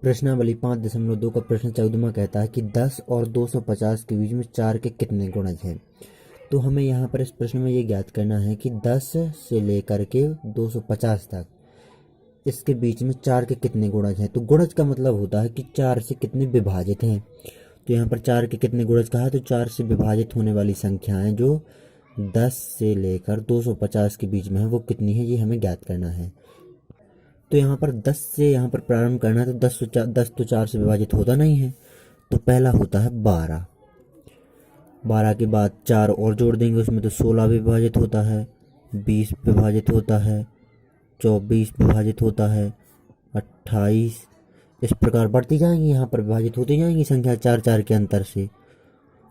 प्रश्नावली 5.2 का प्रश्न 14वां कहता है कि 10 और 250 के बीच में 4 के कितने गुणज हैं। तो हमें यहाँ पर इस प्रश्न में ये ज्ञात करना है कि 10 से लेकर के 250 तक इसके बीच में 4 के कितने गुणज हैं। तो गुणज का मतलब होता है कि 4 से कितने विभाजित हैं। तो यहाँ पर 4 के कितने गुणज कहा है, तो 4 से विभाजित होने वाली संख्याएं जो 10 से लेकर 250 के बीच में है वो कितनी है, ये हमें ज्ञात करना है। तो यहाँ पर 10 से यहाँ पर प्रारंभ करना है। तो 10 तो 4 से विभाजित होता नहीं है, तो पहला होता है 12। 12 के बाद 4 और जोड़ देंगे उसमें, तो 16 विभाजित होता है, 20 विभाजित होता है, 24 विभाजित होता है, 28। इस प्रकार बढ़ती जाएंगी, यहाँ पर विभाजित होती जाएंगी संख्या 4 4 के अंतर से।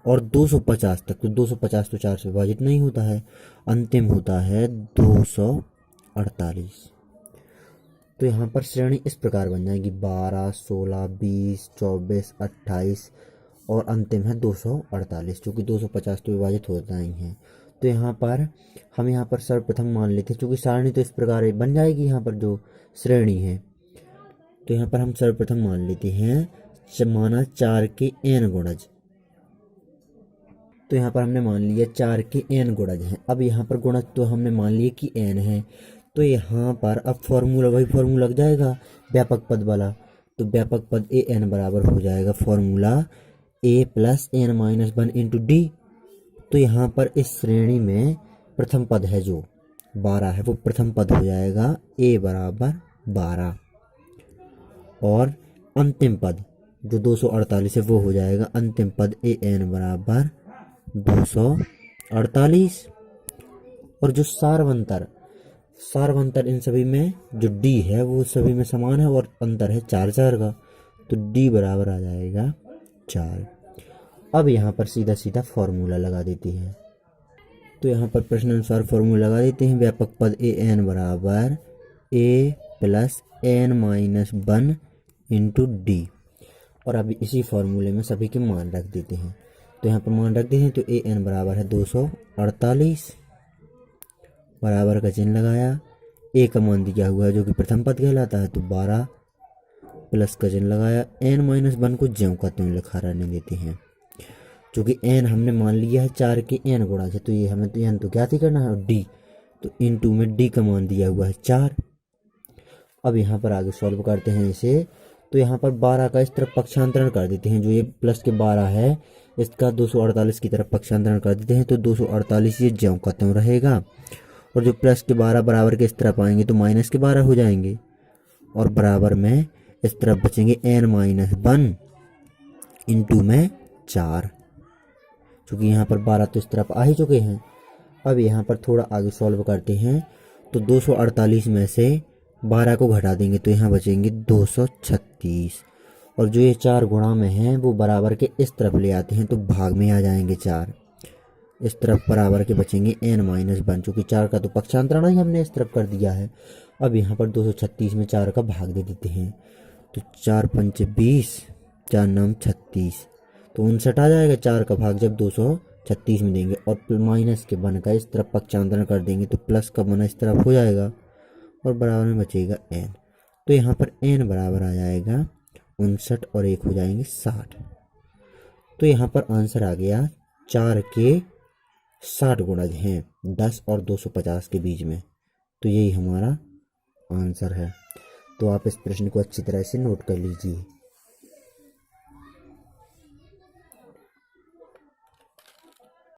और 250 तक, तो 250 तो 4 से विभाजित नहीं होता है। अंतिम होता है 248। तो यहाँ पर श्रेणी इस प्रकार बन जाएगी 12, 16, 20, 24, 28 और अंतिम है 248, जो कि 250 तो विभाजित होता ही है। तो यहाँ पर हम यहाँ पर सर्वप्रथम मान लेते हैं, चूँकि सारणी तो इस प्रकार बन जाएगी यहाँ पर जो श्रेणी है। तो यहाँ पर हम सर्वप्रथम मान लेते हैं माना 4 के n गुणज। तो यहाँ पर हमने मान लिया 4 के n गुणज हैं। अब यहाँ पर गुणज तो हमने मान लिया कि n है। तो यहाँ पर अब फॉर्मूला वही फॉर्मूला लग जाएगा व्यापक पद वाला। तो व्यापक पद ए एन बराबर हो जाएगा formula a plus n minus 1 into D. तो यहाँ पर इस श्रेणी में प्रथम पद है जो 12 है वो प्रथम पद हो जाएगा a बराबर 12, और अंतिम पद जो 248 है वो हो जाएगा अंतिम पद ए एन बराबर 248। और जो सारवंतर इन सभी में जो d है वो सभी में समान है और अंतर है 4 4 का, तो d बराबर आ जाएगा 4। अब यहाँ पर सीधा सीधा फॉर्मूला लगा देते हैं। तो यहाँ पर प्रश्न अनुसार फॉर्मूला लगा देते हैं। व्यापक पद ए एन बराबर a plus n minus 1 into D, और अभी इसी फॉर्मूले में सभी के मान रख देते हैं। तो यहाँ पर मान रख देते हैं, तो ए एन बराबर है 248, बराबर का चिन्ह लगाया, ए का मान दिया हुआ है जो कि प्रथम पद कहलाता है, तो 12 प्लस का चिन्ह लगाया, n माइनस 1 को ज्यों का त्यों लिखा रहने देते हैं। चूँकि n हमने मान लिया है 4 के n गुणा से, तो ये हमें तो n तो ज्ञात ही करना है, और d तो इनटू में d का मान दिया हुआ है 4। अब यहाँ पर आगे सॉल्व करते हैं इसे। तो यहाँ पर 12 का इस तरफ पक्षांतरण कर देते हैं, जो ये प्लस के 12 है इसका 248 की तरफ पक्षांतरण कर देते हैं, तो 248 ये ज्यों का त्यों रहेगा। और जो प्लस के 12 बराबर के इस तरफ आएंगे तो माइनस के 12 हो जाएंगे, और बराबर में इस तरफ बचेंगे n माइनस 1 इंटू में 4, क्योंकि यहाँ पर 12 तो इस तरफ आ ही चुके हैं। अब यहाँ पर थोड़ा आगे सॉल्व करते हैं। तो 248 में से 12 को घटा देंगे तो यहाँ बचेंगे 236, और जो ये 4 गुणा में हैं वो बराबर के इस तरफ ले आते हैं तो भाग में आ जाएंगे 4, इस तरफ बराबर के बचेंगे n माइनस 1, चूँकि 4 का तो पक्षांतरण ही हमने इस तरफ कर दिया है। अब यहाँ पर 236 में 4 का भाग दे देते हैं, तो 4 पंच 20, 4 9 36, तो 59 आ जाएगा। 4 का भाग जब 236 में देंगे और माइनस के 1 का इस तरफ पक्षांतरण कर देंगे तो प्लस का 1 इस तरफ हो जाएगा और बराबर में बचेगा n। तो यहाँ पर n बराबर आ जाएगा 59 और 1 हो जाएंगे 60। तो यहाँ पर आंसर आ गया 4 के 60 गुणज हैं 10 और 250 के बीच में। तो यही हमारा आंसर है। तो आप इस प्रश्न को अच्छी तरह से नोट कर लीजिए।